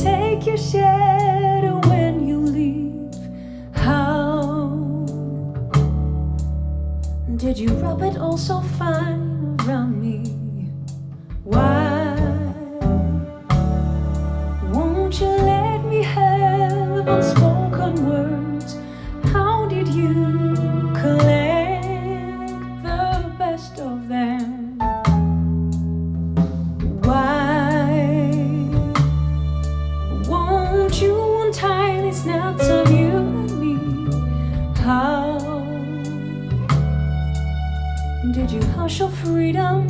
take your shadow when you leave? How did you rub it all so fine around me? Why won't you let me have unspoken words? How did you collect the best of them? Why won't you untie these knots of you and me? How did you hush your freedom